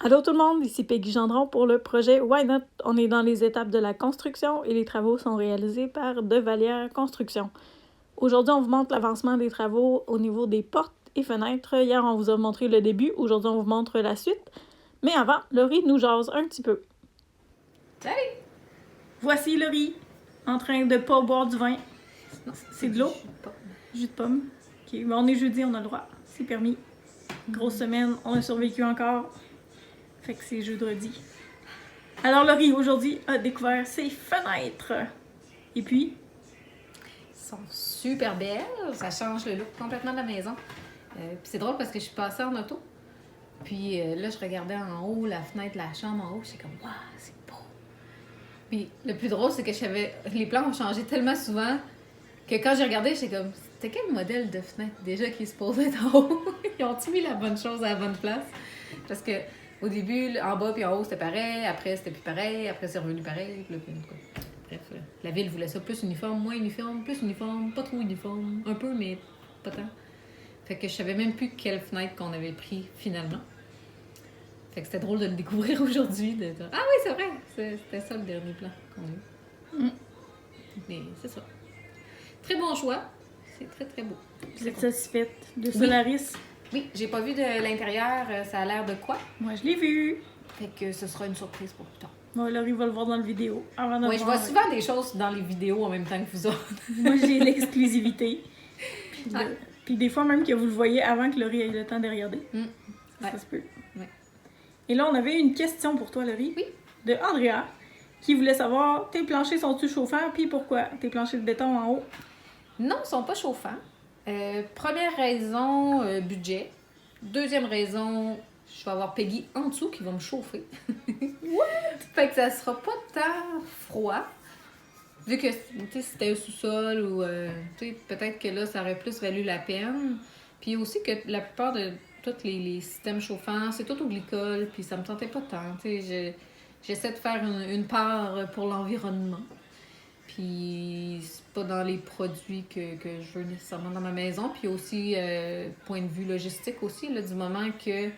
Allô tout le monde, ici Peggy Gendron pour le projet Why Not? On est dans les étapes de la construction et les travaux sont réalisés par De Vallière Construction. Aujourd'hui, on vous montre l'avancement des travaux au niveau des portes et fenêtres. Hier, on vous a montré le début. Aujourd'hui, on vous montre la suite. Mais avant, Laurie nous jase un petit peu. Salut! Voici Laurie en train de pas boire du vin. Non, C'est de l'eau? Jus de pomme. Ok, mais on est jeudi, on a le droit. C'est permis. Grosse semaine, on a survécu encore. Fait que c'est jeudi. Alors Laurie, aujourd'hui, a découvert ses fenêtres. Et puis? Elles sont super belles. Ça change le look complètement de la maison. Puis c'est drôle parce que je suis passée en auto. Puis là, je regardais en haut la fenêtre de la chambre en haut. J'étais comme, waouh, c'est beau. Puis le plus drôle, c'est que les plans ont changé tellement souvent que quand j'ai regardé, j'étais comme, c'était quel modèle de fenêtre déjà qui se posait en haut? Ils ont-tu mis la bonne chose à la bonne place? Parce que au début, en bas puis en haut, c'était pareil. Après, c'était plus pareil. Après, c'est revenu pareil. Puis là, bref, la ville voulait ça plus uniforme, moins uniforme, plus uniforme, pas trop uniforme. Un peu, mais pas tant. Fait que je savais même plus quelle fenêtre qu'on avait pris finalement. Fait que c'était drôle de le découvrir aujourd'hui. Ah oui, c'est vrai! C'était ça le dernier plan qu'on a eu. Mais c'est ça. Très bon choix. C'est très, très beau. Vous êtes satisfaite de Solaris? Oui, j'ai pas vu de l'intérieur. Ça a l'air de quoi? Moi, je l'ai vu. Fait que ce sera une surprise pour plus tard. Moi, Laurie va le voir dans la vidéo. Oui, je vois souvent des choses dans les vidéos en même temps que vous autres. Moi, j'ai l'exclusivité. Puis des fois même que vous le voyez avant que Laurie ait le temps de regarder. Ça se peut. Ouais. Et là, on avait une question pour toi, Laurie. Oui. De Andrea, qui voulait savoir, tes planchers sont-ils chauffants? Puis pourquoi? Tes planchers de béton en haut? Non, ils ne sont pas chauffants. Première raison, budget. Deuxième raison, je vais avoir Peggy en dessous qui va me chauffer. What? Fait que ça sera pas tant froid. Vu que c'était un sous-sol ou peut-être que là, ça aurait plus valu la peine. Puis aussi que la plupart de tous les systèmes chauffants, c'est tout au glycol, puis ça me tentait pas tant. J'essaie de faire une part pour l'environnement. Puis c'est pas dans les produits que je veux nécessairement dans ma maison. Puis aussi, point de vue logistique aussi, là, du moment que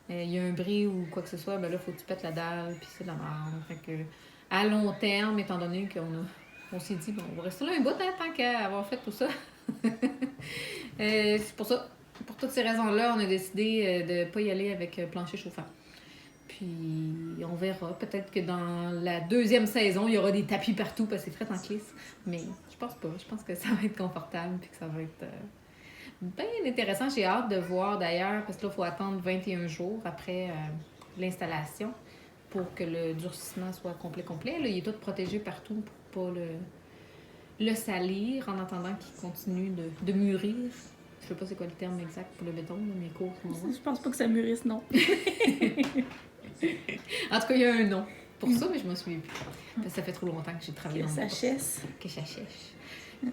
il y a un bris ou quoi que ce soit, ben là, faut que tu pètes la dalle, puis c'est de la merde. Fait que, à long terme, étant donné on s'est dit, bon, on va rester là un bout, hein, tant qu'à avoir fait tout ça. C'est pour ça, pour toutes ces raisons-là, on a décidé de ne pas y aller avec plancher chauffant. Puis on verra. Peut-être que dans la deuxième saison, il y aura des tapis partout parce que c'est frais en clisse. Mais je pense pas. Je pense que ça va être confortable puis que ça va être bien intéressant. J'ai hâte de voir d'ailleurs, parce que là, il faut attendre 21 jours après l'installation pour que le durcissement soit complet. Là, il est tout protégé partout pour pas le salir en attendant qu'il continue de mûrir. Je sais pas c'est quoi le terme exact pour le béton, là, mes cours. Je pense pas que ça mûrisse, non. En tout cas, il y a un nom pour ça, mais je m'en souviens plus. Parce que ça fait trop longtemps que j'ai travaillé dans le que ça sèche.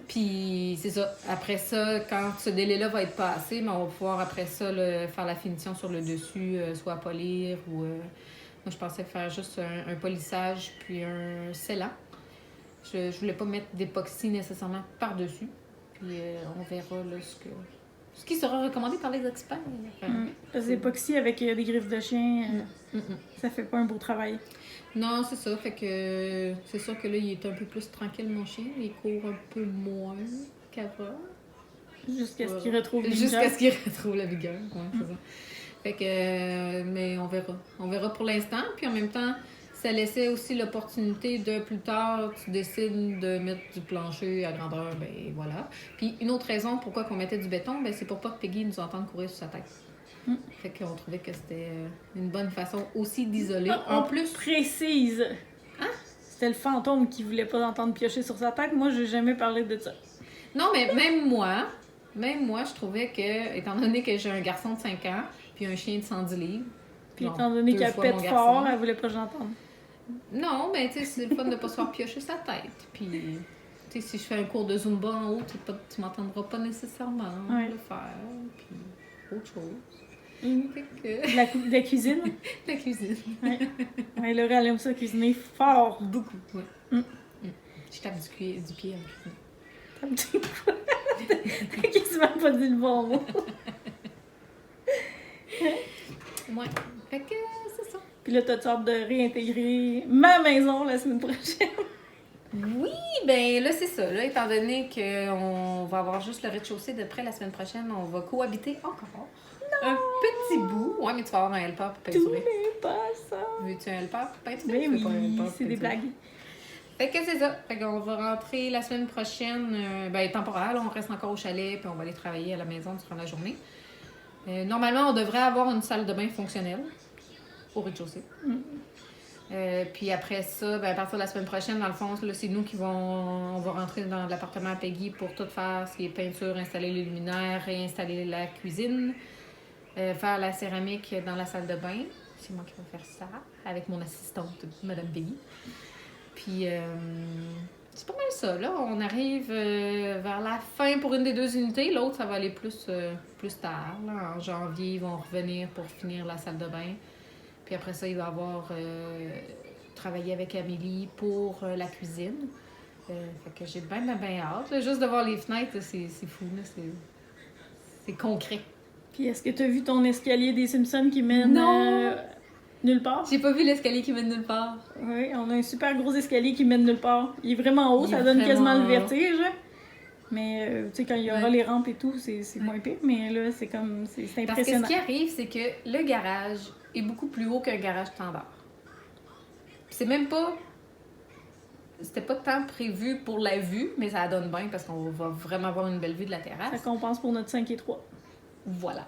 Puis c'est ça. Après ça, quand ce délai-là va être passé, mais on va pouvoir après ça faire la finition sur le dessus, soit à polir ou... moi, je pensais faire juste un polissage puis un scellant. Je voulais pas mettre d'époxy nécessairement par-dessus. Puis on verra là, ce qui sera recommandé par les experts. Parce que l'époxy avec des griffes de chien, ça fait pas un beau travail. Non, c'est ça. Fait que c'est sûr que là, il est un peu plus tranquille, mon chien. Il court un peu moins qu'avant. Jusqu'à ce qu'il retrouve la vigueur. Jusqu'à ce qu'il retrouve la vigueur. Ouais, c'est ça. Fait que, mais on verra. On verra pour l'instant. Puis en même temps, ça laissait aussi l'opportunité de plus tard, tu décides de mettre du plancher à grandeur, ben voilà. Puis une autre raison pourquoi on mettait du béton, ben c'est pour pas que Peggy nous entende courir sur sa tête. Fait qu'on trouvait que c'était une bonne façon aussi d'isoler. En plus, précise. Hein? C'était le fantôme qui voulait pas l'entendre piocher sur sa tête. Moi, j'ai jamais parlé de ça. Non, mais même moi, je trouvais que, étant donné que j'ai un garçon de 5 ans, puis un chien de 110 livres, puis étant donné qu'elle pète fort, elle voulait pas que j'entende. Non, mais tu sais, c'est le fun de pas se faire piocher sa tête. Puis, tu sais, si je fais un cours de Zumba en haut, tu m'entendras pas nécessairement le faire. Puis, autre chose. La cuisine? La cuisine. Ouais, Laura, elle aime ça cuisiner fort. Beaucoup, oui. Je tape du pied en cuisine. Tape du quoi? T'as quasiment pas dit le bon mot. Ouais. Fait que c'est ça. Puis là, t'as hâte de réintégrer ma maison la semaine prochaine. Oui, ben là, c'est ça. Là, étant donné qu'on va avoir juste le rez-de-chaussée de près la semaine prochaine, on va cohabiter encore. Un petit bout. Ouais, mais tu vas avoir un helper pour Tout peinturer. n'est pas ça. Veux-tu un helper pour peinturer? Ben Tu veux oui, pas un helper pour c'est des peinturer? blagues. Fait que c'est ça. Fait qu'on va rentrer la semaine prochaine, ben temporaire, on reste encore au chalet, puis on va aller travailler à la maison durant la journée. Normalement, on devrait avoir une salle de bain fonctionnelle au rez-de-chaussée. Puis après ça, ben, à partir de la semaine prochaine, dans le fond, là, c'est nous qui on va rentrer dans l'appartement à Peggy pour tout faire, ce qui est peinture, installer les luminaires, réinstaller la cuisine, faire la céramique dans la salle de bain. C'est moi qui vais faire ça, avec mon assistante, Madame Peggy. Puis c'est pas mal ça, là. On arrive vers la fin pour une des deux unités. L'autre, ça va aller plus tard, là. En janvier, ils vont revenir pour finir la salle de bain. Puis après ça, il va avoir travaillé avec Amélie pour la cuisine. Fait que j'ai bien hâte. Là. Juste de voir les fenêtres, c'est fou. Là. C'est concret. Puis est-ce que t'as vu ton escalier des Simpsons qui mène nulle part? J'ai pas vu l'escalier qui mène nulle part. Oui, on a un super gros escalier qui mène nulle part. Il est vraiment haut, ça donne quasiment le vertige. Mais tu sais, quand il y aura les rampes et tout, c'est moins pire. Mais là, c'est comme. C'est impressionnant. Parce que ce qui arrive, c'est que le garage est beaucoup plus haut qu'un garage standard. C'est même pas. C'était pas tant prévu pour la vue, mais ça donne bien parce qu'on va vraiment avoir une belle vue de la terrasse. Ça compense pour notre 5 et 3. Voilà.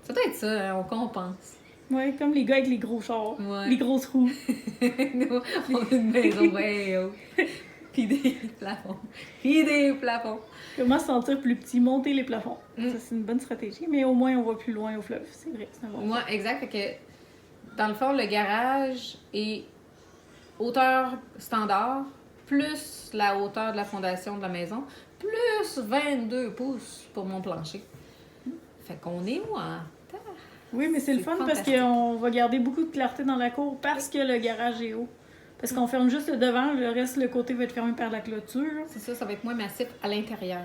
Ça doit être ça, hein, on compense. Ouais, comme les gars avec les gros chars, les grosses roues. Nous, on a une maison bien haute. Puis des plafonds. Comment se sentir plus petit, monter les plafonds. Ça, c'est une bonne stratégie, mais au moins, on va plus loin au fleuve. C'est vrai, c'est un bon. Ouais, exact. Fait que, dans le fond, le garage est hauteur standard, plus la hauteur de la fondation de la maison, plus 22 pouces pour mon plancher. Fait qu'on est où en temps? Oui, mais c'est le fun fantastique. Parce qu'on va garder beaucoup de clarté dans la cour parce que le garage est haut. Parce qu'on ferme juste le devant, le reste, le côté va être fermé par la clôture. C'est ça, ça va être moins massif à l'intérieur.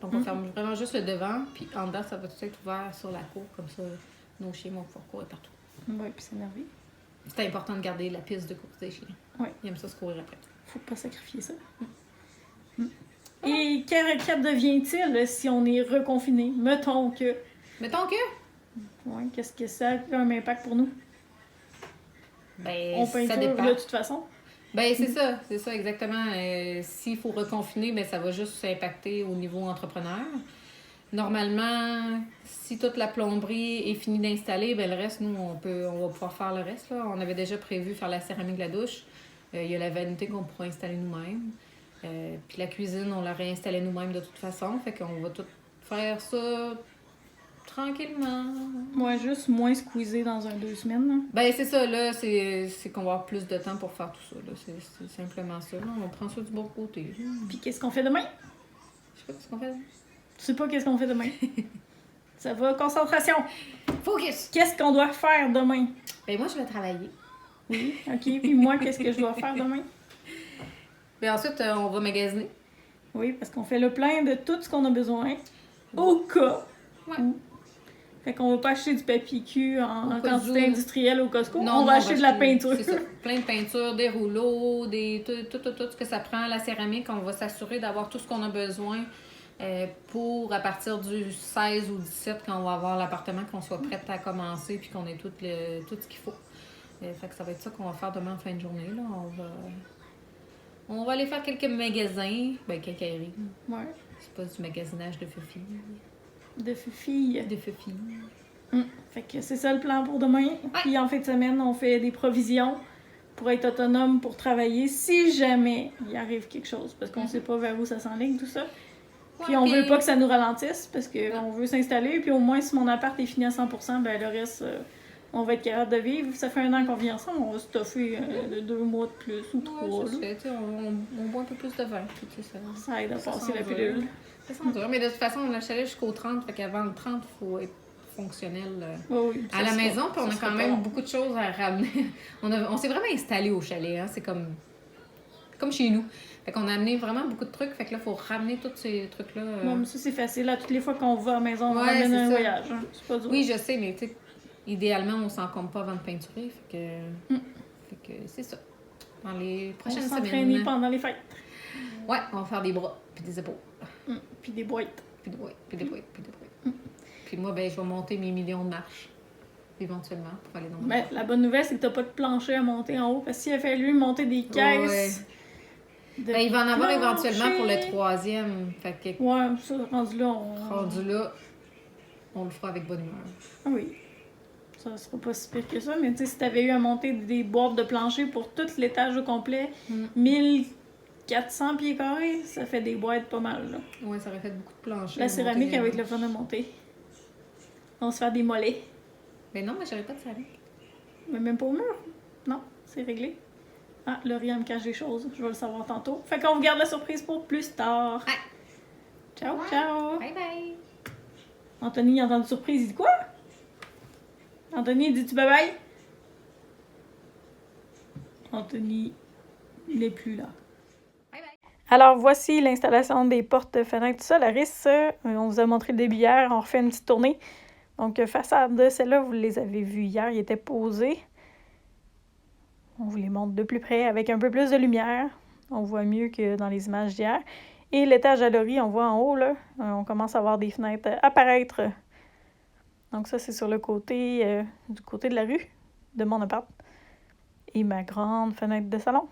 Donc on ferme vraiment juste le devant, puis en dedans, ça va tout être ouvert sur la cour, comme ça, nos chiens vont pouvoir courir partout. Oui, puis c'est merveilleux. C'est important de garder la piste de course des chiens. Oui. Ils aiment ça se courir après. Faut pas sacrifier ça. Et qu'advient-il si on est reconfiné? Mettons que... Oui, qu'est-ce que ça a un impact pour nous? Ben, on peinture, ça dépend. De toute façon. Ben, c'est ça exactement. S'il faut reconfiner, ben, ça va juste s'impacter au niveau entrepreneur. Normalement, si toute la plomberie est finie d'installer, ben, le reste, nous, on va pouvoir faire le reste. Là. On avait déjà prévu faire la céramique de la douche. Il y a la vanité qu'on pourra installer nous-mêmes. Puis la cuisine, on l'a réinstallée nous-mêmes de toute façon. Fait qu'on va tout faire ça tranquillement. Ouais, juste moins squeezer dans 2 semaines. Là. Ben, c'est ça, là. C'est qu'on va avoir plus de temps pour faire tout ça. Là. C'est simplement ça. Là. On prend ça du bon côté. Là. Puis qu'est-ce qu'on fait demain? Je sais pas qu'est-ce qu'on fait. Tu sais pas qu'est-ce qu'on fait demain. Ça va, concentration. Focus! Qu'est-ce qu'on doit faire demain? Ben, moi, je vais travailler. Oui, OK. Puis moi, qu'est-ce que je dois faire demain? Ben, ensuite, on va magasiner. Oui, parce qu'on fait le plein de tout ce qu'on a besoin. Au cas. Ouais. Fait qu'on va pas acheter du papier cul en quantité industrielle au Costco. Non, on va acheter de la peinture. C'est ça. Plein de peinture, des rouleaux, tout ce que ça prend. La céramique, on va s'assurer d'avoir tout ce qu'on a besoin pour, à partir du 16 ou 17, quand on va avoir l'appartement, qu'on soit prête à commencer puis qu'on ait tout ce qu'il faut. Fait que ça va être ça qu'on va faire demain en fin de journée. Là. On va aller faire quelques magasins. Ben, quincailleries. Ouais. C'est pas du magasinage de feu-filles. De feu-filles. De feu-filles. Fait que c'est ça le plan pour demain. Ouais. Puis en fin de semaine, on fait des provisions pour être autonome, pour travailler, si jamais il arrive quelque chose. Parce qu'on sait pas vers où ça s'enligne, tout ça. Puis on veut pas que ça nous ralentisse, parce qu'on veut s'installer. Puis au moins, si mon appart est fini à 100%, ben le reste, on va être capable de vivre. Ça fait 1 an qu'on vit ensemble, on va se toffer 2 mois de plus ou 3. Ouais, on boit un peu plus de vin. Ça aide à passer la pilule. Ça sent dur. Mais de toute façon, on a chalet jusqu'au 30, fait qu'avant le 30, il faut être fonctionnel oui, à la maison. Puis on a quand même beaucoup de choses à ramener. On s'est vraiment installé au chalet. Hein? C'est comme chez nous. Fait qu'on a amené vraiment beaucoup de trucs. Fait que là, il faut ramener tous ces trucs-là. Ouais, mais ça, c'est facile. Là, toutes les fois qu'on va à la maison, on ramène un voyage. Hein. C'est pas dur. Oui, je sais, mais tu sais, idéalement, on s'encombre pas avant de peinturer. Fait que c'est ça. Dans les prochaines On s'entraîner semaines. pendant les fêtes. Ouais, on va faire des bras, puis des épaules. Puis des boîtes. Puis des boîtes, puis des boîtes, puis des boîtes. Puis moi, ben, je vais monter mes millions de marches, éventuellement, pour aller dans le La bonne nouvelle, c'est que t'as pas de plancher à monter en haut. Parce que s'il a fallu monter des caisses... Ben, il va en avoir plancher. éventuellement pour le 3e. Fait que Ouais, ça, rendu là, on le fera avec bonne humeur. Ah oui. Ça sera pas si pire que ça, mais tu sais, si t'avais eu à monter des boîtes de plancher pour tout l'étage au complet, 1400 pieds carrés, ça fait des boîtes pas mal, là. Ouais, ça aurait fait beaucoup de plancher. La céramique, elle va être le fun à monter. On se fait des mollets. Mais non, mais j'aurais pas de céramique. Mais même pas au mur. Non, c'est réglé. Ah, Laurie, elle me cache des choses. Je vais le savoir tantôt. Fait qu'on vous garde la surprise pour plus tard. Ouais. Ciao, ciao. Bye bye. Anthony, il entend une surprise. Il dit quoi? Anthony, dis-tu bye bye? Anthony n'est plus là. Bye bye. Alors, voici l'installation des portes, fenêtres, tout ça. La RIS, on vous a montré le début hier. On refait une petite tournée. Donc, façade de celle-là, vous les avez vues hier. Ils étaient posés. On vous les montre de plus près avec un peu plus de lumière. On voit mieux que dans les images d'hier. Et l'étage à Laurie, on voit en haut, là, on commence à voir des fenêtres apparaître. Donc ça, c'est sur le côté, du côté de la rue, de mon appart. Et ma grande fenêtre de salon.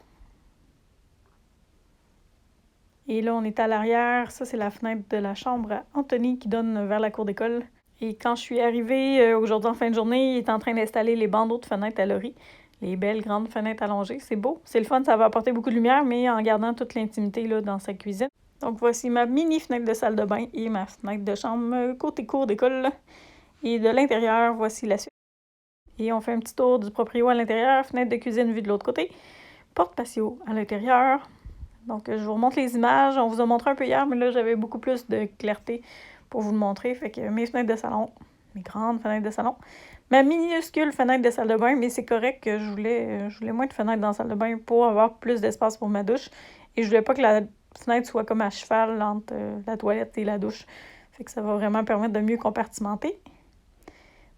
Et là, on est à l'arrière. Ça, c'est la fenêtre de la chambre à Anthony qui donne vers la cour d'école. Et quand je suis arrivée aujourd'hui en fin de journée, il est en train d'installer les bandeaux de fenêtres à Laurie. Les belles grandes fenêtres allongées. C'est beau, c'est le fun, ça va apporter beaucoup de lumière, mais en gardant toute l'intimité là, dans sa cuisine. Donc voici ma mini fenêtre de salle de bain et ma fenêtre de chambre côté cour d'école. Et de l'intérieur, voici la suite. Et on fait un petit tour du proprio à l'intérieur, fenêtre de cuisine vue de l'autre côté, porte patio à l'intérieur. Donc je vous remontre les images, on vous a montré un peu hier, mais là j'avais beaucoup plus de clarté pour vous le montrer. Fait que mes fenêtres de salon, mes grandes fenêtres de salon. Ma minuscule fenêtre de salle de bain, mais c'est correct que je voulais moins de fenêtres dans la salle de bain pour avoir plus d'espace pour ma douche. Et je voulais pas que la fenêtre soit comme à cheval entre la toilette et la douche. Fait que ça va vraiment permettre de mieux compartimenter.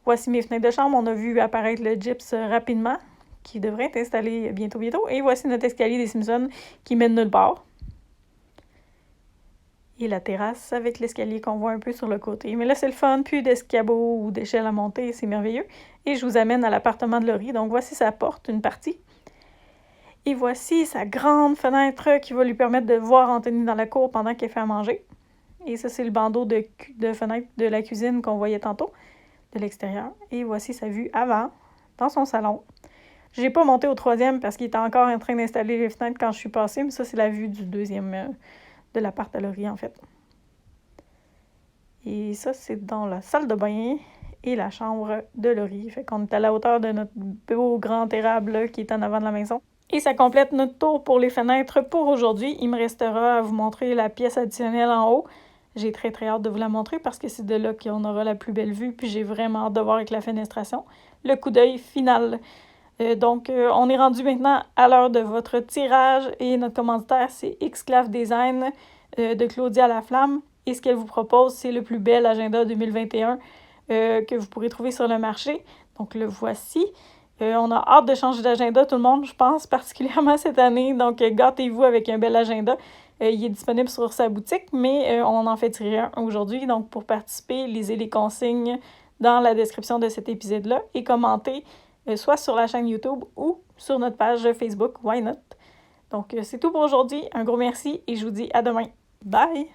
Voici mes fenêtres de chambre. On a vu apparaître le gyps rapidement, qui devrait être installé bientôt. Et voici notre escalier des Simpsons qui mène nulle part. Et la terrasse avec l'escalier qu'on voit un peu sur le côté. Mais là, c'est le fun, plus d'escabeaux ou d'échelles à monter, c'est merveilleux. Et je vous amène à l'appartement de Laurie. Donc, voici sa porte, une partie. Et voici sa grande fenêtre qui va lui permettre de voir Anthony dans la cour pendant qu'elle fait à manger. Et ça, c'est le bandeau de fenêtre de la cuisine qu'on voyait tantôt, de l'extérieur. Et voici sa vue avant, dans son salon. Je n'ai pas monté au 3e parce qu'il était encore en train d'installer les fenêtres quand je suis passée, mais ça, c'est la vue du 2e... de l'appart à Laurie, en fait. Et ça, c'est dans la salle de bain et la chambre de Laurie. Fait qu'on est à la hauteur de notre beau grand érable là, qui est en avant de la maison. Et ça complète notre tour pour les fenêtres pour aujourd'hui. Il me restera à vous montrer la pièce additionnelle en haut. J'ai très hâte de vous la montrer parce que c'est de là qu'on aura la plus belle vue. Puis j'ai vraiment hâte de voir avec la fenestration le coup d'œil final. Donc, on est rendu maintenant à l'heure de votre tirage et notre commanditaire, c'est Exclave Design de Claudia Laflamme. Et ce qu'elle vous propose, c'est le plus bel agenda 2021 que vous pourrez trouver sur le marché. Donc, le voici. On a hâte de changer d'agenda, tout le monde, je pense, particulièrement cette année. Donc, gâtez-vous avec un bel agenda. Il est disponible sur sa boutique, mais on en fait tirer un aujourd'hui. Donc, pour participer, lisez les consignes dans la description de cet épisode-là et commentez soit sur la chaîne YouTube ou sur notre page Facebook Why Not. Donc, c'est tout pour aujourd'hui. Un gros merci et je vous dis à demain. Bye!